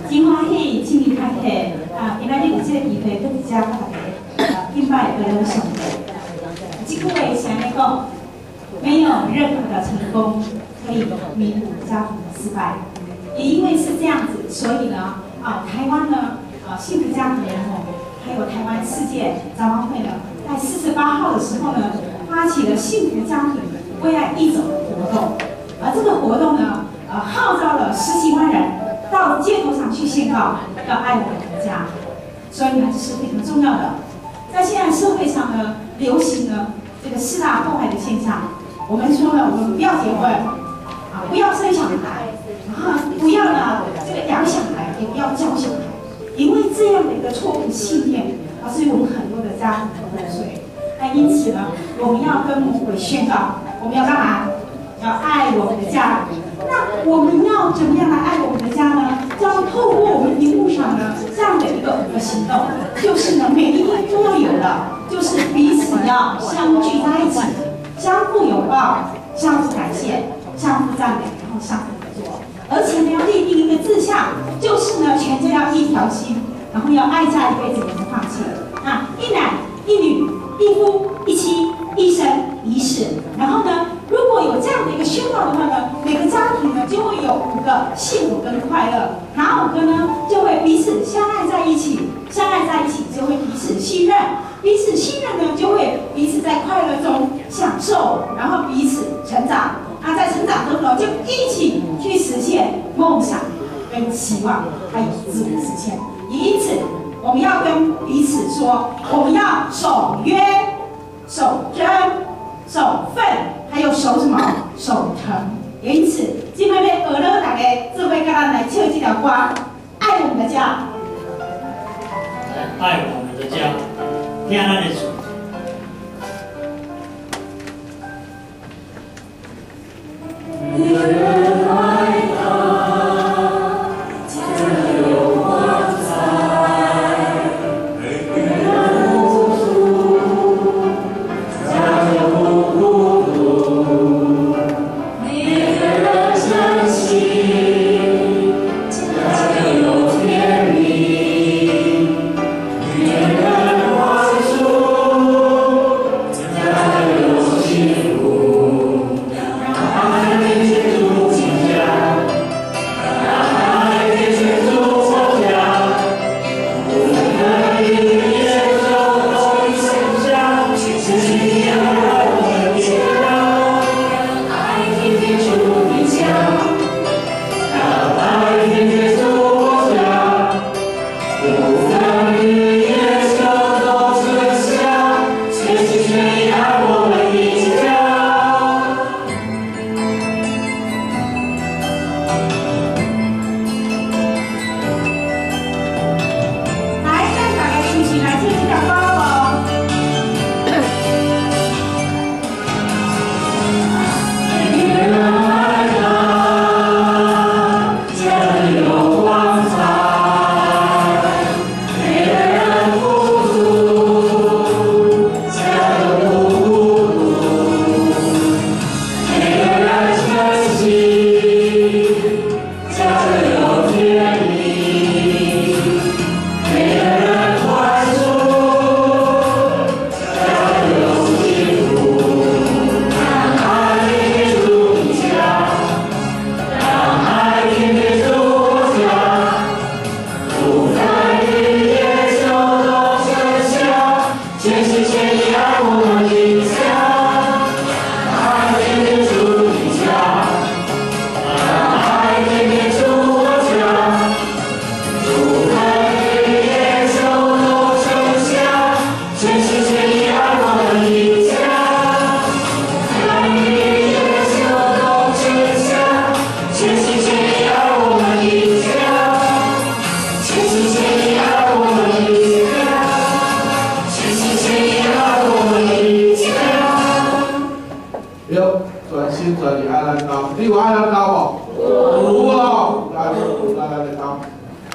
真欢喜，真厉害嘿！今仔日有这个机会，搁一只甲大家敬拜和乐上帝。这句话是安尼讲，没有任何的成功可以弥补家庭的失败。也因为是这样子，所以呢，台湾呢，幸福家庭联盟还有台湾世界展望会呢，在48号的时候呢，发起了幸福家庭为爱一走的活动。而这个活动呢，号召了10几万人到街头上去宣告要爱我们的家，所以呢，这是非常重要的。在现在社会上呢，流行呢这个4大破坏的现象。我们说呢，我们不要结婚，不要生小孩，不要呢这个养小孩，也不要教小孩，因为这样的一个错误信念，导致我们很多的家庭的破碎。那因此呢，我们要跟魔鬼宣告，我们要干嘛？要爱我们的家。那我们要怎么样来爱我们的家呢？就要透过我们荧幕上呢这样的一个行动，就是呢每一天都要有的，就是彼此要相聚在一起，相互拥抱，相互感谢，相互赞美，然后相互合作。而且呢要立定一个志向，就是呢全家要一条心，然后要爱家一辈子，不放弃。一男一女，一夫一妻，一生一世。然后呢，如果有这样的一个宣告的话呢，每个家庭呢就会有5个幸福跟快乐，哪5个呢？就会彼此相爱在一起，相爱在一起就会彼此信任，彼此信任呢就会彼此在快乐中享受，然后彼此成长。在成长中呢，就一起去实现梦想跟希望，还有自我实现。也因此，我们要跟彼此说，我们要守约、守贞、守分，还有守什么？守诚。也因此，今天要俄勒大家智慧跟咱来唱这条歌，爱我们的家。爱我们的家，听咱的主。每个人爱他，家有光彩；每个人付出，家有孤独；每个人珍惜，家有天命；每个人宽恕，家有幸福。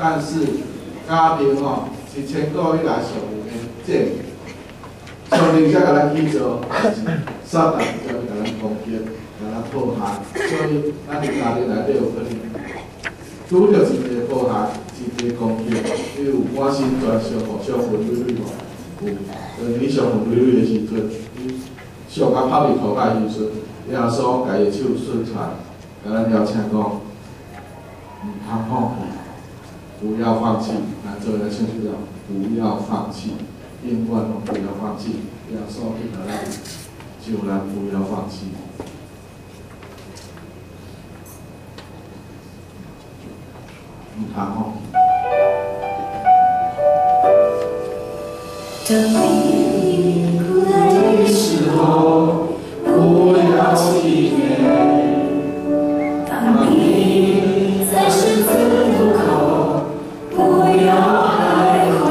但是家庭是千古以来上的正，上帝才甲咱去做，撒旦才会甲咱攻击，甲咱咱破坏，所以咱伫家庭内底有可能拄着一个破坏，一个攻击，你有满身全伤痕累累吼。有，当你伤痕累累的时阵，你伤到拍入涂骹的时阵，耶稣家己手伸出来，甲咱邀请讲，唔通放弃，不要放弃。咱做咱圣经了，不要放弃，永远拢不要放弃。耶稣去甲咱，就咱不要放弃。唔通放弃。当你哭的时候，不要气馁；当你在十字路口，不要徘徊；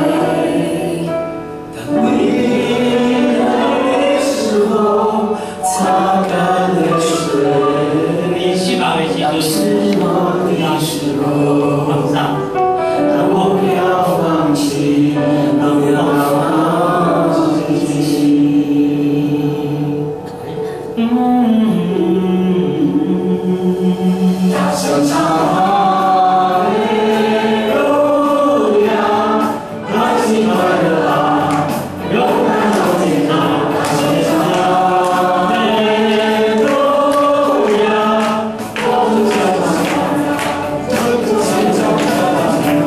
当你累的时候，擦干泪水；你失望的时当阵，失望的时候，放上，不要放弃，不要放弃。大声唱哈利路亚，开心快乐啊，勇敢走天堂。大声唱哈利路亚，我们将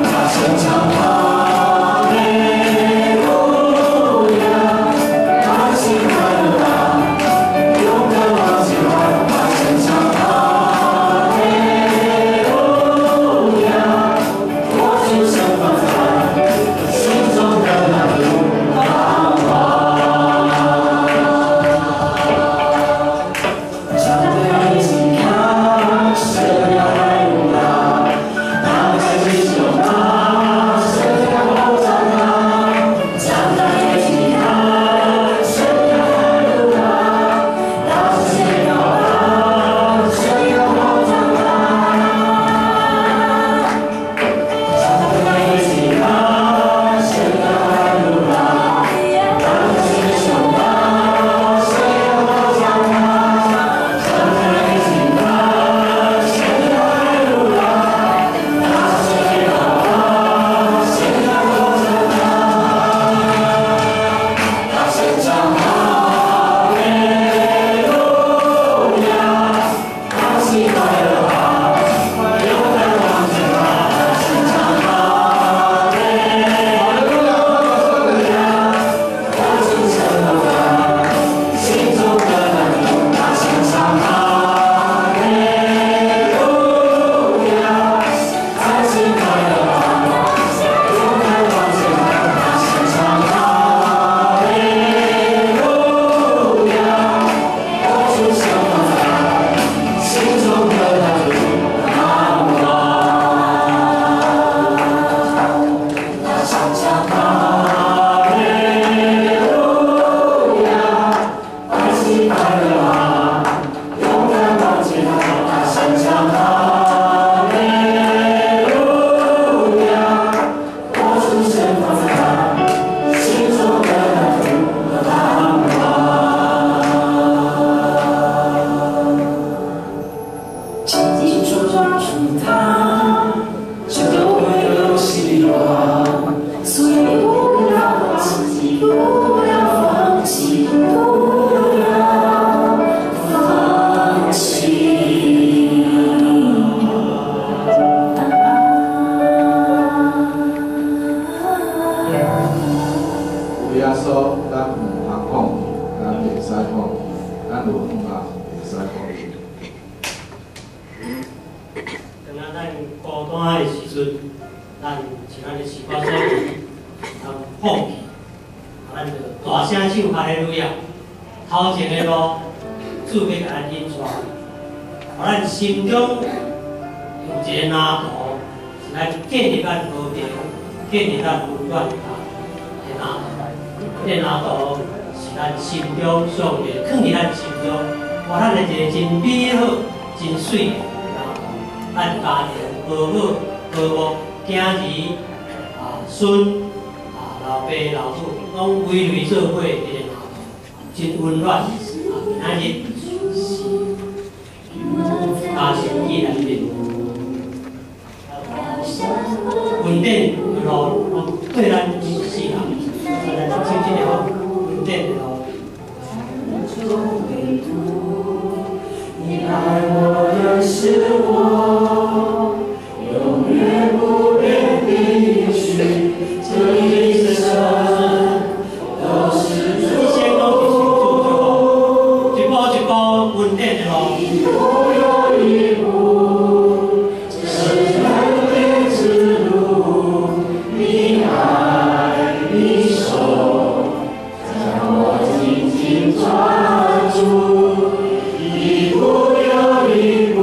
大声唱哈利路亚，开心快乐啊，勇敢往前跑。大声唱哈利路亚，我主身放在心中的那路盼望。张开眼睛看，神要来临了。打开心胸啊，神要扩张啊！张开眼睛看，神要来临了。打开心胸啊，神要扩张啊！张开眼睛看，神要来临了。打开心胸啊，神要扩张啊！张开眼睛看，神要来临了。大声唱啊，神要扩张啊！大声唱哈利路亚，开心快乐啊，勇敢往前跑。大声唱哈利路亚，我主身放在心中的那路。大声唱哈利路亚，开心快乐啊，勇敢往前跑。大声唱哈利路亚，我主身放在心中的那路盼望。大声唱哈利路亚，开心快乐啊，勇敢往前跑。大声唱哈利路亚，我主身放在心中的那路盼望。紧紧抓住它，就会有希望。所以不要放弃，不要放弃，不要放弃。有耶稣，咱唔通放弃，咱袂使放弃，咱有梦啊，袂使放弃。等下咱孤单的时阵，咱像咱的诗歌所言，通放弃，咱就大声唱哈利路亚。头前的路，主要甲咱引出，互咱心中有一个蓝图，是来建立咱和平，建立咱温暖的蓝图。这蓝图是咱心中上面放伫咱心中，活咱的一个真美好、真水的蓝图。咱家庭和睦、和睦，囝儿孙老爸老母，拢围围做伙一个蓝图，真温暖。今仔日是家庭依然面。稳定的路，对咱是人，咱走这条稳定的路。你爱我也是我，永远不变的许，这一生都是一切都是行主就好，一步一步稳定的路。一步又一步，这是人的之路，你爱你手，将我紧紧抓住。一步又一步，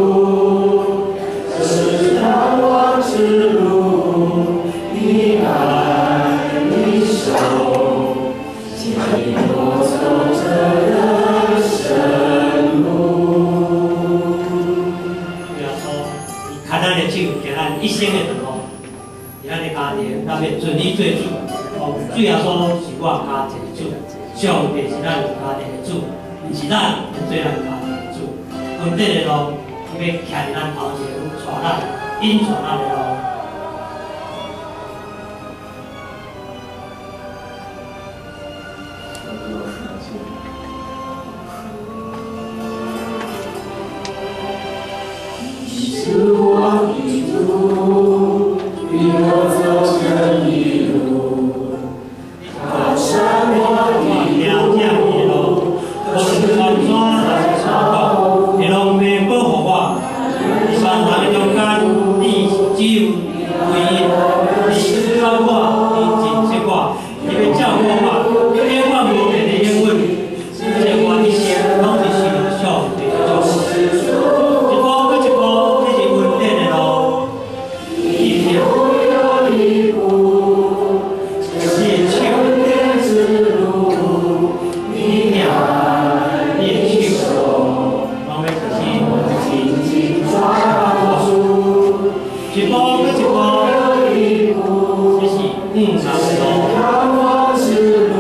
这是难忘之路。你爱你手，牵引我走这人生路。对啊，说，牵咱的手，行咱一生的道路。咱的家庭，咱要顺利做主。哦，主要说是我家庭的主，上帝是咱家庭的主，毋是咱做咱家庭的主。稳定的路，伊要徛伫咱头前，带咱引带咱的路。是我的路，与我走这一路，他山我的路，我是穿山来长路，一路袂保护我，万人中间，你只有唯一，你是靠我，你认识我，你要照顾我，永远无变的永远，而且我一生拢是需要上帝的祝福。一步搁一步，这是稳定的路，一步又一步，这是成天之路，你爱你手，拢要就是紧紧抓住。一步搁一步，这是难忘之路，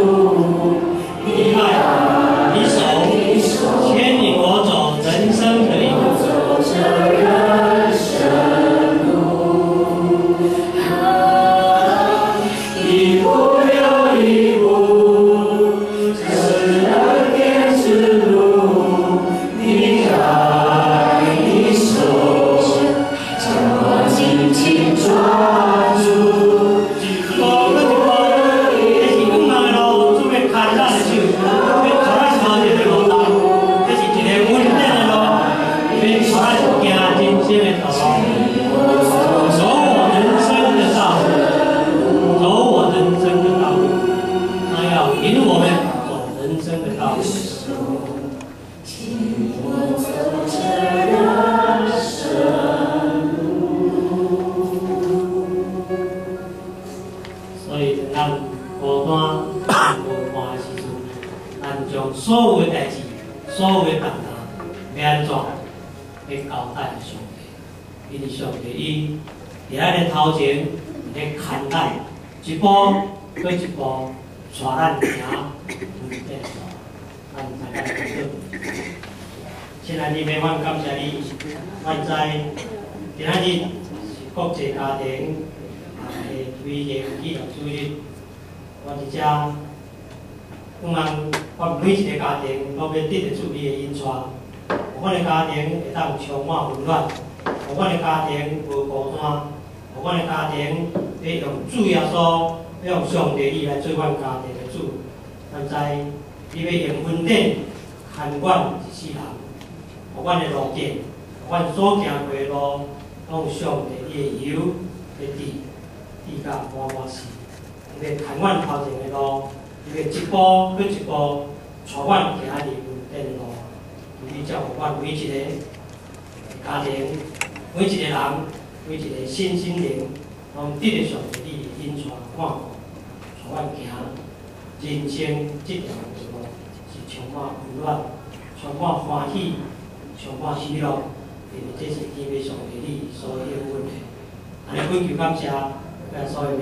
你爱你手，牵引我走人生的一路。走这人生路，一步又一步，这是人间之路，你爱你手，将我紧紧抓住。一步搁一步，这是永远的路，主要牵咱的手，要带咱头前的路途。这是一个稳定的路，要带咱行人生的道路，走我人生的道路，走我人生的道路，他要引我们走人生的道路。所以，咱孤单无伴的时阵，咱将所有的代志、所有的重担，要安怎？要交代上帝，因为上帝伊伫咱的头前咧牵咱，一步搁一步，带咱行稳定的路，咱才能做。亲爱的妹妹，感谢你，我知今仔日是国际家庭的美丽纪念主日，我伫遮，希望我每一个家庭拢要得到主你的引带，我的家庭会当充满温暖，我的家庭无孤单，我的家庭要用主耶稣，要用上帝你来做阮家庭的主。我知你要用稳定牵阮一世人，阮的路径，阮所行过的路，拢有上帝你的油来指甲满满是。你要牵阮头前的路，你要一步搁一步，带阮行入稳定的路。你照顾阮每一个家庭，每一个人，每一个心灵，拢得到上帝你的引带看顾，带阮行人生这条路是充满温暖、充满欢喜、充满喜乐，因为这是天父上帝你所应允的。安尼，恳求感谢，咱所有名。